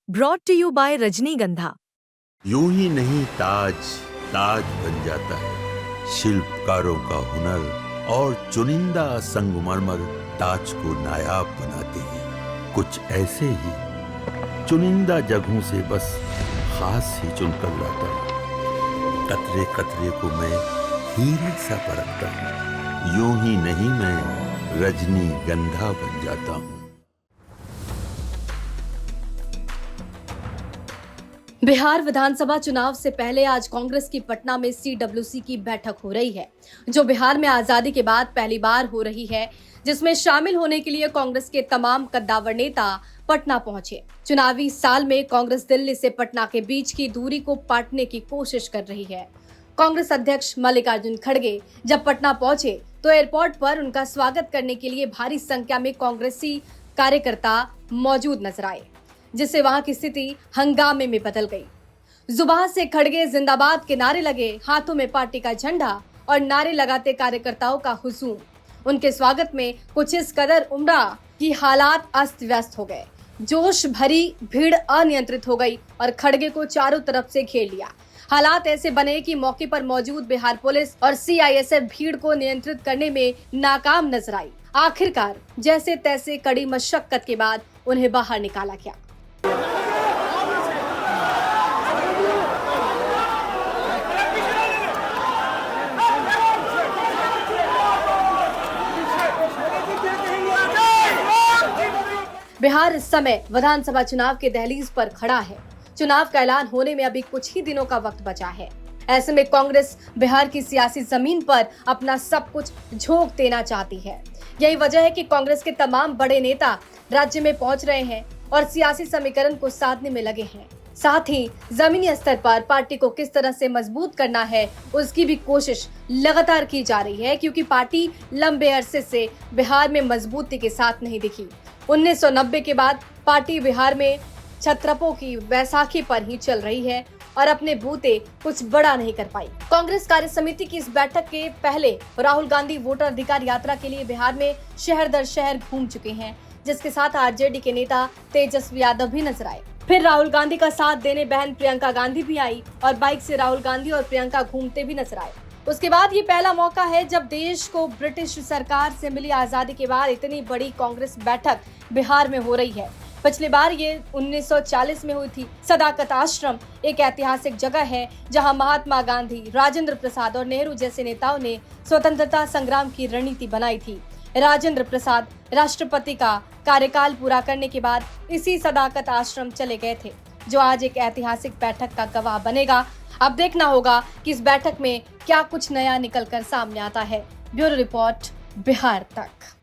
Brought to you bye रजनीगंधा। यूं ही नहीं ताज ताज बन जाता है, शिल्पकारों का हुनर और चुनिंदा संगमरमर ताज को नायाब बनाते हैं। कुछ ऐसे ही चुनिंदा जगहों से बस खास ही चुनकर लाता हूँ। कतरे कतरे को मैं हीरे सा परखता हूँ। यूं ही नहीं मैं रजनीगंधा बन जाता हूँ। बिहार विधानसभा चुनाव से पहले आज कांग्रेस की पटना में CWC की बैठक हो रही है, जो बिहार में आजादी के बाद पहली बार हो रही है, जिसमें शामिल होने के लिए कांग्रेस के तमाम कद्दावर नेता पटना पहुंचे। चुनावी साल में कांग्रेस दिल्ली से पटना के बीच की दूरी को पाटने की कोशिश कर रही है। कांग्रेस अध्यक्ष मल्लिकार्जुन खड़गे जब पटना पहुंचे तो एयरपोर्ट पर उनका स्वागत करने के लिए भारी संख्या में कांग्रेसी कार्यकर्ता मौजूद नजर आए, जिससे वहां की स्थिति हंगामे में बदल गई। जुबान से खड़गे जिंदाबाद के नारे लगे, हाथों में पार्टी का झंडा और नारे लगाते कार्यकर्ताओं का हुजूम उनके स्वागत में कुछ इस कदर उमड़ा कि हालात अस्त व्यस्त हो गए। जोश भरी भीड़ अनियंत्रित हो गई और खड़गे को चारों तरफ से घेर लिया। हालात ऐसे बने कि मौके पर मौजूद बिहार पुलिस और CISF भीड़ को नियंत्रित करने में नाकाम नजर आई। आखिरकार जैसे तैसे कड़ी मशक्कत के बाद उन्हें बाहर निकाला गया। बिहार इस समय विधानसभा चुनाव के दहलीज पर खड़ा है। चुनाव का ऐलान होने में अभी कुछ ही दिनों का वक्त बचा है। ऐसे में कांग्रेस बिहार की सियासी जमीन पर अपना सब कुछ झोंक देना चाहती है। यही वजह है कि कांग्रेस के तमाम बड़े नेता राज्य में पहुंच रहे हैं और सियासी समीकरण को साधने में लगे हैं। साथ ही जमीनी स्तर पर पार्टी को किस तरह से मजबूत करना है, उसकी भी कोशिश लगातार की जा रही है, क्योंकि पार्टी लंबे अरसे से बिहार में मजबूती के साथ नहीं दिखी। 1990 के बाद पार्टी बिहार में छत्रपों की बैसाखी पर ही चल रही है और अपने बूते कुछ बड़ा नहीं कर पाई। कांग्रेस कार्य समिति की इस बैठक के पहले राहुल गांधी वोटर अधिकार यात्रा के लिए बिहार में शहर दर शहर घूम चुके हैं, जिसके साथ RJD के नेता तेजस्वी यादव भी नजर आए। फिर राहुल गांधी का साथ देने बहन प्रियंका गांधी भी आई और बाइक से राहुल गांधी और प्रियंका घूमते भी नजर आए। उसके बाद ये पहला मौका है जब देश को ब्रिटिश सरकार से मिली आजादी के बाद इतनी बड़ी कांग्रेस बैठक बिहार में हो रही है। पिछली बार ये 1940 में हुई थी। सदाकत आश्रम एक ऐतिहासिक जगह है जहां महात्मा गांधी, राजेंद्र प्रसाद और नेहरू जैसे नेताओं ने स्वतंत्रता संग्राम की रणनीति बनाई थी। राजेंद्र प्रसाद राष्ट्रपति का कार्यकाल पूरा करने के बाद इसी सदाकत आश्रम चले गए थे, जो आज एक ऐतिहासिक बैठक का गवाह बनेगा। अब देखना होगा कि इस बैठक में क्या कुछ नया निकलकर सामने आता है। ब्यूरो रिपोर्ट, बिहार तक।